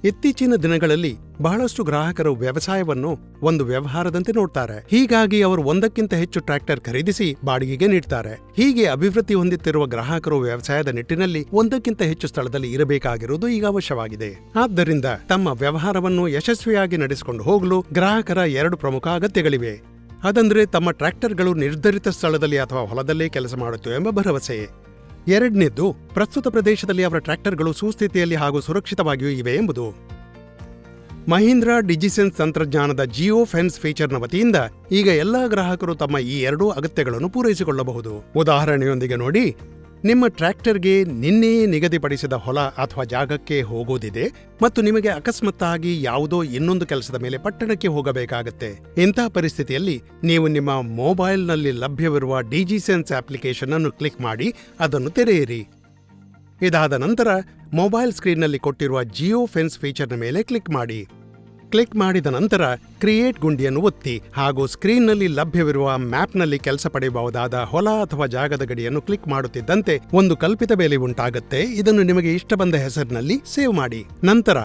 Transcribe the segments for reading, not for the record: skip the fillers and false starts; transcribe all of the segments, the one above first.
ಇತ್ತೀಚಿನ ದಿನಗಳಲ್ಲಿ ಬಹಳಷ್ಟು ಗ್ರಾಹಕರು ವ್ಯವಸಾಯವನ್ನು ಒಂದು ವ್ಯವಹಾರದಂತೆ ನೋಡ್ತಾರೆ. ಹೀಗಾಗಿ ಅವರು ಒಂದಕ್ಕಿಂತ ಹೆಚ್ಚು ಟ್ರ್ಯಾಕ್ಟರ್ ಖರೀದಿಸಿ ಬಾಡಿಗೆಗೆ ನೀಡ್ತಾರೆ. ಹೀಗೆ ಅಭಿವೃದ್ಧಿ ಹೊಂದುತ್ತಿರುವ ಗ್ರಾಹಕರು ವ್ಯವಸಾಯದ ನಿಟ್ಟಿನಲ್ಲಿ ಒಂದಕ್ಕಿಂತ ಹೆಚ್ಚು ಸ್ಥಳದಲ್ಲಿ ಇರಬೇಕಾಗಿರುವುದು ಈಗ ಅವಶ್ಯವಾಗಿದೆ. ಆದ್ದರಿಂದ ತಮ್ಮ ವ್ಯವಹಾರವನ್ನು ಯಶಸ್ವಿಯಾಗಿ ನಡೆಸಿಕೊಂಡು ಹೋಗಲು ಗ್ರಾಹಕರ 2 ಪ್ರಮುಖ ಅಗತ್ಯಗಳಿವೆ. ಅದಂದ್ರೆ ತಮ್ಮ ಟ್ರ್ಯಾಕ್ಟರ್ಗಳು ನಿರ್ಧರಿತ ಸ್ಥಳದಲ್ಲಿ ಅಥವಾ ಹೊಲದಲ್ಲೇ ಕೆಲಸ ಮಾಡುತ್ತವೆ ಎಂಬ ಭರವಸೆ. ಎರಡನೇದ್ದು, ಪ್ರಸ್ತುತ ಪ್ರದೇಶದಲ್ಲಿ ಅವರ ಟ್ರ್ಯಾಕ್ಟರ್ಗಳು ಸುಸ್ಥಿತಿಯಲ್ಲಿ ಹಾಗೂ ಸುರಕ್ಷಿತವಾಗಿಯೂ ಇವೆ ಎಂಬುದು. ಮಹೀಂದ್ರಾ ಡಿಜಿಸೆನ್ಸ್ ತಂತ್ರಜ್ಞಾನದ ಜಿಯೋ ಫೆನ್ಸ್ ಫೀಚರ್ನ ವತಿಯಿಂದ ಈಗ ಎಲ್ಲಾ ಗ್ರಾಹಕರು ತಮ್ಮ ಈ 2 ಅಗತ್ಯಗಳನ್ನು ಪೂರೈಸಿಕೊಳ್ಳಬಹುದು. ಉದಾಹರಣೆಯೊಂದಿಗೆ ನೋಡಿ, ನಿಮ್ಮ ಟ್ರ್ಯಾಕ್ಟರ್ಗೆ ನಿನ್ನೆ ನಿಗದಿಪಡಿಸಿದ ಹೊಲ ಅಥವಾ ಜಾಗಕ್ಕೆ ಹೋಗೋದಿದೆ ಮತ್ತು ನಿಮಗೆ ಅಕಸ್ಮಾತ್ತಾಗಿ ಯಾವುದೋ ಇನ್ನೊಂದು ಕೆಲಸದ ಮೇಲೆ ಪಟ್ಟಣಕ್ಕೆ ಹೋಗಬೇಕಾಗತ್ತೆ. ಇಂತಹ ಪರಿಸ್ಥಿತಿಯಲ್ಲಿ ನೀವು ನಿಮ್ಮ ಮೊಬೈಲ್ನಲ್ಲಿ ಲಭ್ಯವಿರುವ ಡಿಜಿಸೆನ್ಸ್ ಅಪ್ಲಿಕೇಶನ್ ಅನ್ನು ಕ್ಲಿಕ್ ಮಾಡಿ ಅದನ್ನು ತೆರೆಯಿರಿ. ಇದಾದ ನಂತರ ಮೊಬೈಲ್ ಸ್ಕ್ರೀನ್ನಲ್ಲಿ ಕೊಟ್ಟಿರುವ ಜಿಯೋ ಫೆನ್ಸ್ ಫೀಚರ್ನ ಮೇಲೆ ಕ್ಲಿಕ್ ಮಾಡಿ. ಕ್ಲಿಕ್ ಮಾಡಿದ ನಂತರ ಕ್ರಿಯೇಟ್ ಗುಂಡಿಯನ್ನು ಒತ್ತಿ ಹಾಗೂ ಸ್ಕ್ರೀನ್ನಲ್ಲಿ ಲಭ್ಯವಿರುವ ಮ್ಯಾಪ್ನಲ್ಲಿ ಕೆಲಸ ಪಡೆಯಬಹುದಾದ ಹೊಲ ಅಥವಾ ಜಾಗದ ಗಡಿಯನ್ನು ಕ್ಲಿಕ್ ಮಾಡುತ್ತಿದ್ದಂತೆ ಒಂದು ಕಲ್ಪಿತ ಬೇಲಿ ಉಂಟಾಗುತ್ತೆ. ಇದನ್ನು ನಿಮಗೆ ಇಷ್ಟ ಬಂದ ಹೆಸರಿನಲ್ಲಿ ಸೇವ್ ಮಾಡಿ. ನಂತರ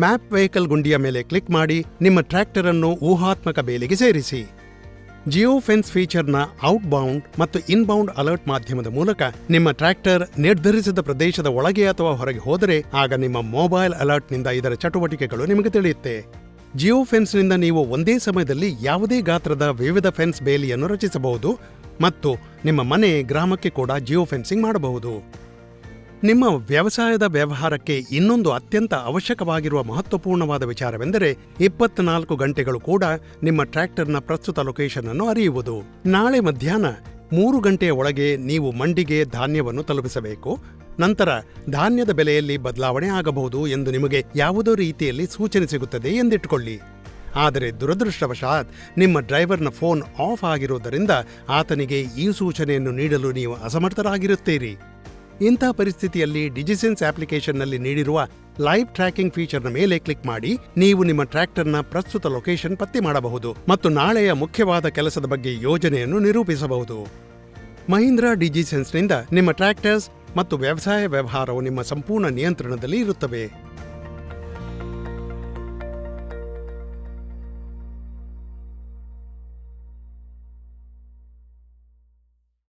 ಮ್ಯಾಪ್ ವೆಹಿಕಲ್ ಗುಂಡಿಯ ಮೇಲೆ ಕ್ಲಿಕ್ ಮಾಡಿ ನಿಮ್ಮ ಟ್ರ್ಯಾಕ್ಟರ್ ಅನ್ನು ಊಹಾತ್ಮಕ ಬೇಲಿಗೆ ಸೇರಿಸಿ. ಜಿಯೋ ಫೆನ್ಸ್ ಫೀಚರ್ನ ಔಟ್ಬೌಂಡ್ ಮತ್ತು ಇನ್ಬೌಂಡ್ ಅಲರ್ಟ್ ಮಾಧ್ಯಮದ ಮೂಲಕ ನಿಮ್ಮ ಟ್ರ್ಯಾಕ್ಟರ್ ನಿರ್ಧರಿಸಿದ ಪ್ರದೇಶದ ಒಳಗೆ ಅಥವಾ ಹೊರಗೆ ಹೋದರೆ ಆಗ ನಿಮ್ಮ ಮೊಬೈಲ್ ಅಲರ್ಟ್ನಿಂದ ಇದರ ಚಟುವಟಿಕೆಗಳು ನಿಮಗೆ ತಿಳಿಯುತ್ತೆ. ಜಿಯೋ ಫೆನ್ಸ್ನಿಂದ ನೀವು ಒಂದೇ ಸಮಯದಲ್ಲಿ ಯಾವುದೇ ಗಾತ್ರದ ವಿವಿಧ ಫೆನ್ಸ್ ಬೇಲಿಯನ್ನು ರಚಿಸಬಹುದು ಮತ್ತು ನಿಮ್ಮ ಮನೆ, ಗ್ರಾಮಕ್ಕೆ ಕೂಡ ಜಿಯೋ ಫೆನ್ಸಿಂಗ್ ಮಾಡಬಹುದು. ನಿಮ್ಮ ವ್ಯವಸಾಯದ ವ್ಯವಹಾರಕ್ಕೆ ಇನ್ನೊಂದು ಅತ್ಯಂತ ಅವಶ್ಯಕವಾಗಿರುವ ಮಹತ್ವಪೂರ್ಣವಾದ ವಿಚಾರವೆಂದರೆ 24 ಗಂಟೆಗಳು ಕೂಡ ನಿಮ್ಮ ಟ್ರ್ಯಾಕ್ಟರ್ನ ಪ್ರಸ್ತುತ ಲೊಕೇಶನ್ ಅನ್ನು ಅರಿಯುವುದು. ನಾಳೆ ಮಧ್ಯಾಹ್ನ 3 ಗಂಟೆಯ ಒಳಗೆ ನೀವು ಮಂಡಿಗೆ ಧಾನ್ಯವನ್ನು ತಲುಪಿಸಬೇಕು. ನಂತರ ಧಾನ್ಯದ ಬೆಲೆಯಲ್ಲಿ ಬದಲಾವಣೆ ಆಗಬಹುದು ಎಂದು ನಿಮಗೆ ಯಾವುದೋ ರೀತಿಯಲ್ಲಿ ಸೂಚನೆ ಸಿಗುತ್ತದೆ ಎಂದಿಟ್ಟುಕೊಳ್ಳಿ. ಆದರೆ ದುರದೃಷ್ಟವಶಾತ್ ನಿಮ್ಮ ಡ್ರೈವರ್ನ ಫೋನ್ ಆಫ್ ಆಗಿರುವುದರಿಂದ ಆತನಿಗೆ ಈ ಸೂಚನೆಯನ್ನು ನೀಡಲು ನೀವು ಅಸಮರ್ಥರಾಗಿರುತ್ತೀರಿ. ಇಂಥ ಪರಿಸ್ಥಿತಿಯಲ್ಲಿ ಡಿಜಿಸೆನ್ಸ್ ಅಪ್ಲಿಕೇಶನ್ನಲ್ಲಿ ನೀಡಿರುವ ಲೈವ್ ಟ್ರ್ಯಾಕಿಂಗ್ ಫೀಚರ್ನ ಮೇಲೆ ಕ್ಲಿಕ್ ಮಾಡಿ ನೀವು ನಿಮ್ಮ ಟ್ರ್ಯಾಕ್ಟರ್ನ ಪ್ರಸ್ತುತ ಲೊಕೇಶನ್ ಪತ್ತೆ ಮಾಡಬಹುದು ಮತ್ತು ನಾಳೆಯ ಮುಖ್ಯವಾದ ಕೆಲಸದ ಬಗ್ಗೆ ಯೋಜನೆಯನ್ನು ನಿರೂಪಿಸಬಹುದು. ಮಹೀಂದ್ರಾ ಡಿಜಿಸೆನ್ಸ್ನಿಂದ ನಿಮ್ಮ ಟ್ರ್ಯಾಕ್ಟರ್ಸ್ ಮತ್ತು ವ್ಯವಸಾಯ ವ್ಯವಹಾರವು ನಿಮ್ಮ ಸಂಪೂರ್ಣ ನಿಯಂತ್ರಣದಲ್ಲಿ ಇರುತ್ತವೆ.